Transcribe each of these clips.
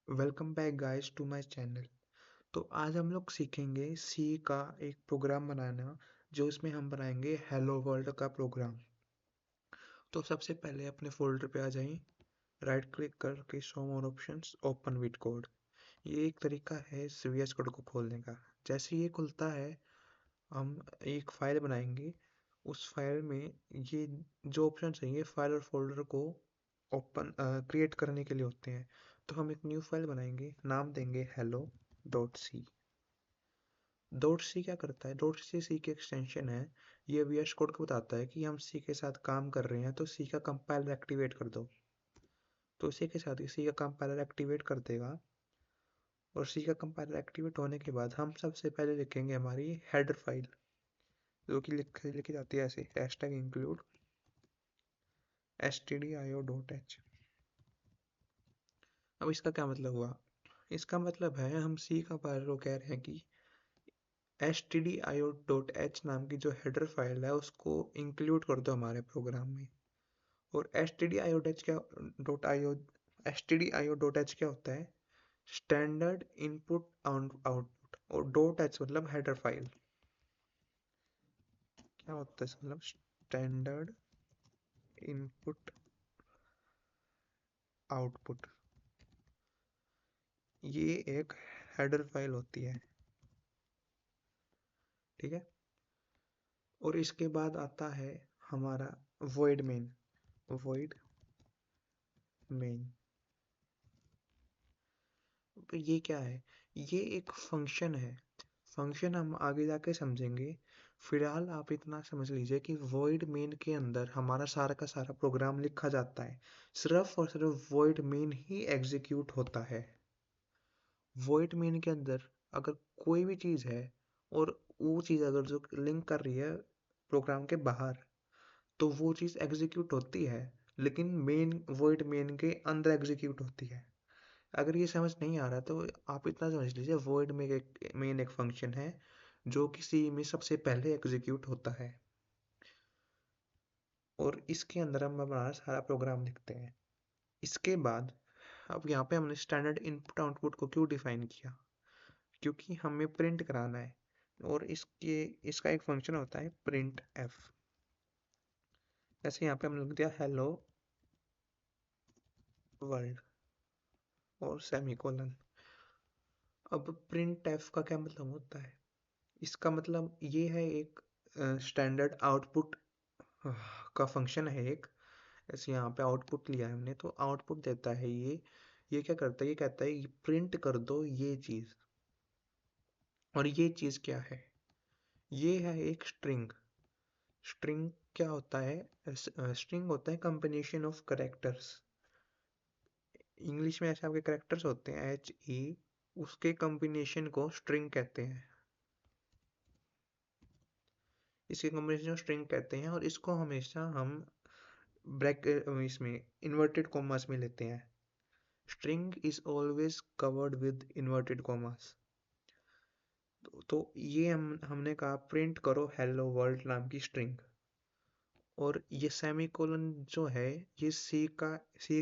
Welcome back guys to my channel. तो आज हम लोग सीखेंगे सी का एक प्रोग्राम बनाना, जो इसमें हम बनाएंगे हेलो वर्ल्ड का प्रोग्राम। तो सबसे पहले अपने फोल्डर पे आ जाएं, राइट क्लिक करके show more options, open with code. ये एक तरीका है सीवीएस कोड को खोलने का। जैसे ये खुलता है, हम एक फाइल बनाएंगे। उस फाइल में ये जो ऑप्शन है ये फाइल और फोल्डर को ओपन क्रिएट करने के लिए होते हैं। तो हम एक न्यू फाइल बनाएंगे, नाम देंगे hello dot C. Dot C क्या करता है? डॉट सी सी की एक्सटेंशन है। ये वीएस कोड को बताता है कि हम सी के साथ काम कर रहे हैं, तो सी का कंपाइलर एक्टिवेट कर दो। तो इसी के साथ सी का कंपाइलर एक्टिवेट कर देगा। और सी का कंपाइलर एक्टिवेट होने के बाद हम सबसे पहले लिखेंगे हमारी हेडर फाइल, जो कि लिखी जाती है ऐसे हैशटैग इंक्लूड stdio.h। अब इसका क्या मतलब हुआ? इसका मतलब है हम सी का पायलट को कह रहे हैं कि stdio.h नाम की जो हेडर फाइल है उसको इंक्लूड कर दो हमारे प्रोग्राम में। और stdio.h क्या stdio.h क्या होता है? Standard input output. और डॉट एच मतलब हेडर फाइल। क्या होता है मतलब? Standard input output. ये एक हेडर फाइल होती है, ठीक है। और इसके बाद आता है हमारा void main। void main तो ये क्या है? ये एक फंक्शन है। फंक्शन हम आगे जाके समझेंगे। फिलहाल आप इतना समझ लीजिए कि void main के अंदर हमारा सारा का सारा प्रोग्राम लिखा जाता है। सिर्फ और सिर्फ void main ही एग्जीक्यूट होता है। void main के अंदर अगर कोई भी चीज़ है और वो चीज़ अगर जो लिंक कर रही है प्रोग्राम के बाहर, तो वो चीज़ एग्जीक्यूट होती है, लेकिन मेन void main के अंदर एग्जीक्यूट होती है। अगर ये समझ नहीं आ रहा तो आप इतना समझ लीजिए void main एक फंक्शन है जो किसी में सबसे पहले एग्जीक्यूट होता है। और इसके अंदर हम हमारा सारा प्रोग्राम लिखते हैं। इसके बाद अब यहाँ पे हमने स्टैंडर्ड इनपुट आउटपुट को क्यों डिफाइन किया? क्योंकि हमें प्रिंट कराना है। और इसका एक फंक्शन होता है प्रिंट एफ। जैसे यहाँ पे हमने लिख दिया हेलो वर्ल्ड और सेमीकोलन। अब प्रिंट एफ का क्या मतलब होता है? इसका मतलब ये है एक स्टैंडर्ड आउटपुट का फंक्शन है एक। जैसे यहाँ पे आउटपुट लिया है हमने, तो आउटपुट देता है ये क्या करता है? ये कहता है प्रिंट कर दो ये चीज़। और ये चीज़ क्या है? ये है एक स्ट्रिंग। स्ट्रिंग क्या होता है? स्ट्रिंग होता है कॉम्बिनेशन ऑफ करेक्टर्स। इंग्लिश में ऐसे आपके करेक्टर्स होते हैं HE, उसके कॉम्बिनेशन को स्ट्रिंग कहते हैं। इसके कॉम्बिनेशन स्ट्रिंग कहते हैं। और इसको हमेशा हम ब्रैकेट इसमें इन्वर्टेड कॉमास में लेते हैं। String is always covered with inverted commas. तो ये हमने कहा प्रिंट करो हेलो वर्ल्ड नाम की स्ट्रिंग। और ये सेमीकोलन जो है, ये सी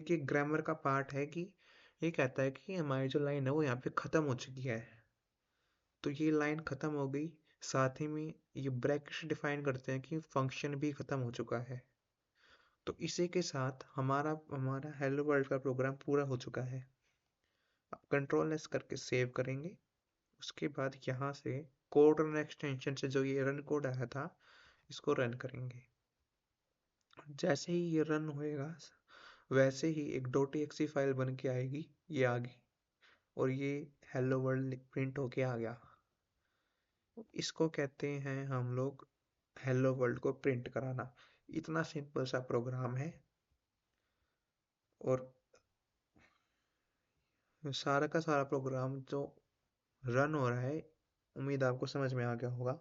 के ग्रामर का पार्ट है कि ये कहता है कि हमारी जो लाइन है वो यहाँ पे ख़त्म हो चुकी है। तो ये लाइन ख़त्म हो गई, साथ ही में ये ब्रैकेट्स डिफाइन करते हैं कि फंक्शन भी ख़त्म हो चुका है। तो इसी के साथ हमारा हमारा हेलो वर्ल्ड का प्रोग्राम पूरा हो चुका है। अब कंट्रोल एस करके सेव करेंगे। उसके बाद यहाँ से कोड रन एक्सटेंशन से जो ये रन कोड आया था, इसको रन करेंगे। जैसे ही ये रन होएगा, वैसे ही एक .exe फाइल बन के आएगी, ये आ गई। और ये हेलो वर्ल्ड प्रिंट होके आ गया। इसको कहते हैं हम लोग हेलो वर्ल्ड को प्रिंट कराना। इतना सिंपल सा प्रोग्राम है। और सारा का सारा प्रोग्राम जो रन हो रहा है, उम्मीद आपको समझ में आ गया होगा।